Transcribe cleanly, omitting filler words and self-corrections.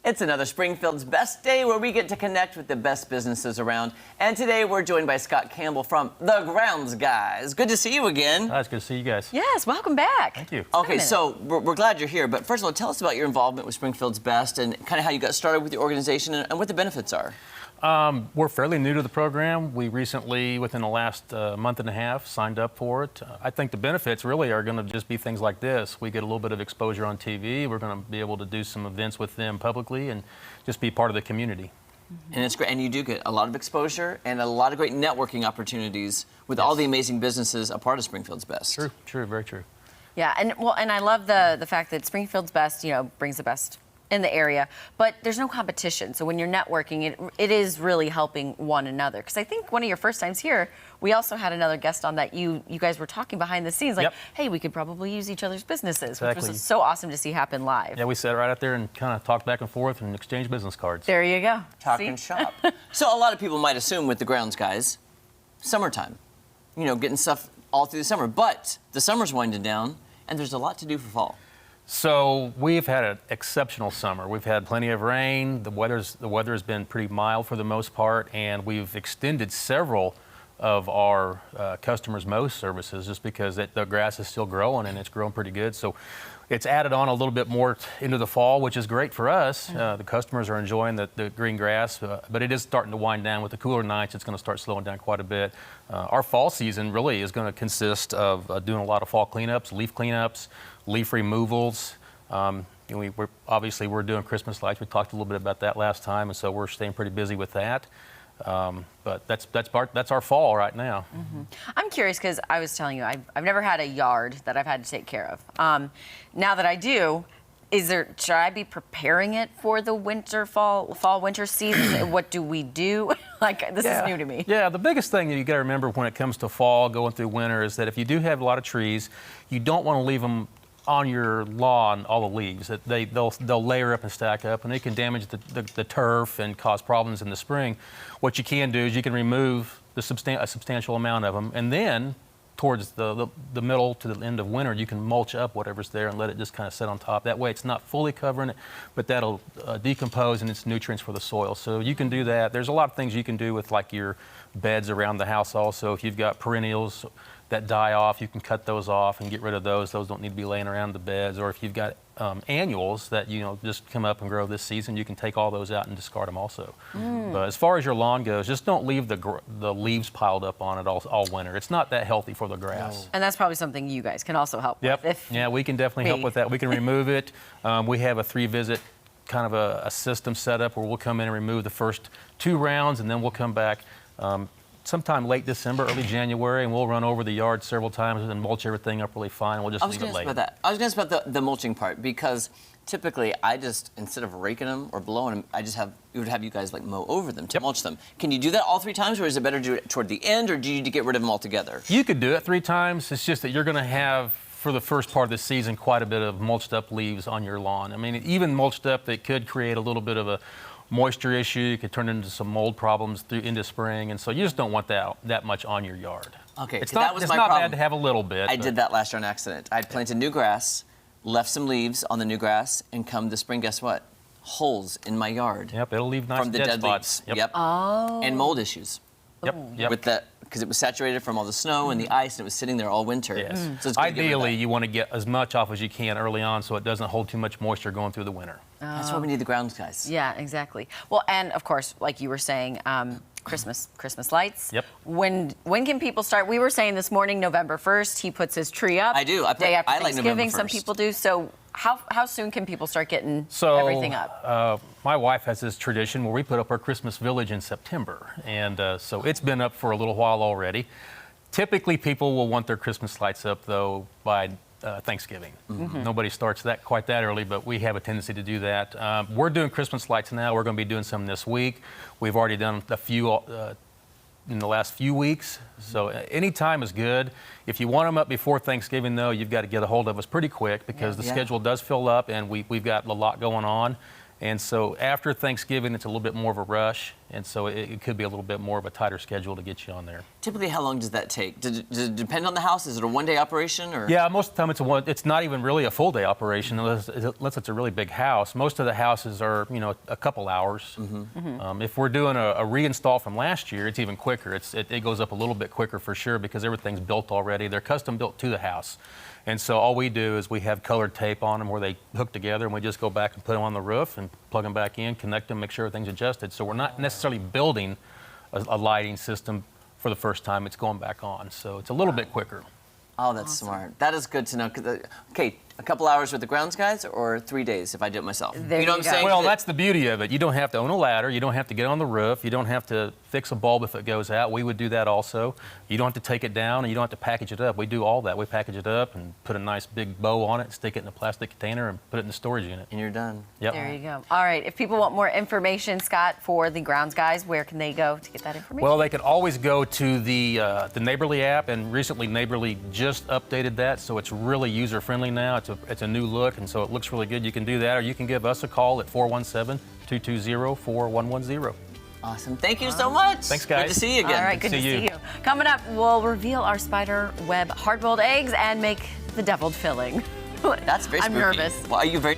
It's another Springfield's Best Day where we get to connect with the best businesses around. And today we're joined by Scott Campbell from The Grounds Guys. Good to see you again. It's good to see you guys. Yes, welcome back. Thank you. Okay, so we're glad you're here. But first of all, tell us about your involvement with Springfield's Best and kind of how you got started with the organization and what the benefits are. We're fairly new to the program. We recently, within the last month and a half, signed up for it. I think the benefits really are going to just be things like this. We get a little bit of exposure on TV. We're going to be able to do some events with them publicly and just be part of the community. And it's great. And you do get a lot of exposure and a lot of great networking opportunities with all the amazing businesses a part of Springfield's Best. True, very true. Yeah, and I love the fact that Springfield's Best, brings the best in the area, but there's no competition. So when you're networking, it is really helping one another. Because I think one of your first times here, we also had another guest on that you guys were talking behind the scenes, like, hey, we could probably use each other's businesses, exactly. Which was so awesome to see happen live. Yeah, we sat right out there and kind of talked back and forth and exchanged business cards. There you go. Talk and shop. So a lot of people might assume with the Grounds Guys, summertime, getting stuff all through the summer. But the summer's winding down, and there's a lot to do for fall. So we've had an exceptional summer. We've had plenty of rain. The weather has been pretty mild for the most part, and we've extended several of our customers' mow services just because the grass is still growing and it's growing pretty good. So it's added on a little bit more into the fall, which is great for us. The customers are enjoying the green grass, but it is starting to wind down with the cooler nights. It's going to start slowing down quite a bit. Our fall season really is going to consist of doing a lot of fall cleanups, leaf removals. We're doing Christmas lights. We talked a little bit about that last time, and so we're staying pretty busy with that. But that's our fall right now. I'm curious because I was telling you I've never had a yard that I've had to take care of. Now that I do, should I be preparing it for the fall-winter season? What do we do? This is new to me. Yeah, the biggest thing that you got to remember when it comes to fall going through winter is that if you do have a lot of trees, you don't want to leave them on your lawn, all the leaves. They'll layer up and stack up, and they can damage the turf and cause problems in the spring. What you can do is you can remove a substantial amount of them, and then towards the middle to the end of winter, you can mulch up whatever's there and let it just kind of sit on top. That way it's not fully covering it, but that'll decompose and it's nutrients for the soil. So you can do that. There's a lot of things you can do with your beds around the house also. If you've got perennials that die off, you can cut those off and get rid of those. Those don't need to be laying around the beds. Or if you've got annuals that just come up and grow this season, you can take all those out and discard them also. But as far as your lawn goes, just don't leave the leaves piled up on it all winter. It's not that healthy for the grass. And that's probably something you guys can also help with. Yeah, we can definitely help with that. We can remove it. We have a 3-visit kind of a system set up where we'll come in and remove the first 2 rounds, and then we'll come back sometime late December, early January, and we'll run over the yard several times and mulch everything up really fine, and we'll just leave it late. I was going to ask about the mulching part, because typically instead of raking them or blowing them, we would have you guys mow over them to mulch them. Can you do that all 3 times, or is it better to do it toward the end, or do you need to get rid of them altogether? You could do it 3 times. It's just that you're going to have, for the first part of the season, quite a bit of mulched up leaves on your lawn. I mean, even mulched up, it could create a little bit of a moisture issue. You could turn into some mold problems into spring, and so you just don't want that much on your yard. Okay, it's not bad to have a little bit. I did that last year on accident. I planted new grass, left some leaves on the new grass, and come the spring, guess what? Holes in my yard. Yep, it'll leave nice from the dead spots. Leaves. Yep. Oh. And mold issues. Yep. Because it was saturated from all the snow and the ice, and it was sitting there all winter. Yes. So ideally, you want to get as much off as you can early on so it doesn't hold too much moisture going through the winter. That's why we need the Grounds Guys. Yeah, exactly. Well, and of course, like you were saying, Christmas lights. Yep. When can people start? We were saying this morning, November 1st, he puts his tree up. I do. Day after Thanksgiving, some some people do. So how soon can people start getting everything up? My wife has this tradition where we put up our Christmas village in September, and so it's been up for a little while already. Typically, people will want their Christmas lights up, though, by Thanksgiving. Nobody starts quite that early, but we have a tendency to do that. We're doing Christmas lights now. We're going to be doing some this week. We've already done a few in the last few weeks, so any time is good. If you want them up before Thanksgiving, though, you've got to get a hold of us pretty quick because the schedule does fill up, and we've got a lot going on. And so after Thanksgiving, it's a little bit more of a rush, And so it could be a little bit more of a tighter schedule to get you on there. Typically, how long does that take? Does it depend on the house? Is it a one-day operation? Or? Yeah, most of the time it's not even really a full day operation unless it's a really big house. Most of the houses are, a couple hours. If we're doing a reinstall from last year, it's even quicker. It goes up a little bit quicker for sure because everything's built already. They're custom built to the house. And so all we do is we have colored tape on them where they hook together, and we just go back and put them on the roof and plug them back in, connect them, make sure everything's adjusted. So we're not necessarily building a lighting system for the first time. It's going back on. So it's a little bit quicker. Oh, that's smart. That is good to know. Okay, a couple hours with the grounds guys or 3 days if I do it myself? There you know you what go. I'm saying? Well, that's the beauty of it. You don't have to own a ladder. You don't have to get on the roof. You don't have to fix a bulb if it goes out. We would do that also. You don't have to take it down, and you don't have to package it up. We do all that. We package it up and put a nice big bow on it, stick it in a plastic container, and put it in the storage unit. And you're done. Yep. There you go. All right. If people want more information, Scott, for the grounds guys, where can they go to get that information? Well, they could always go to the Neighborly app, and recently Neighborly just updated that, so it's really user-friendly now. It's a new look, and so it looks really good. You can do that, or you can give us a call at 417-220-4110. Awesome. Thank you so much. Thanks, guys. Good to see you again. All right. Good to see you. Coming up, we'll reveal our spider web hard-boiled eggs and make the deviled filling. That's very I'm spooky. nervous. Well, are you very...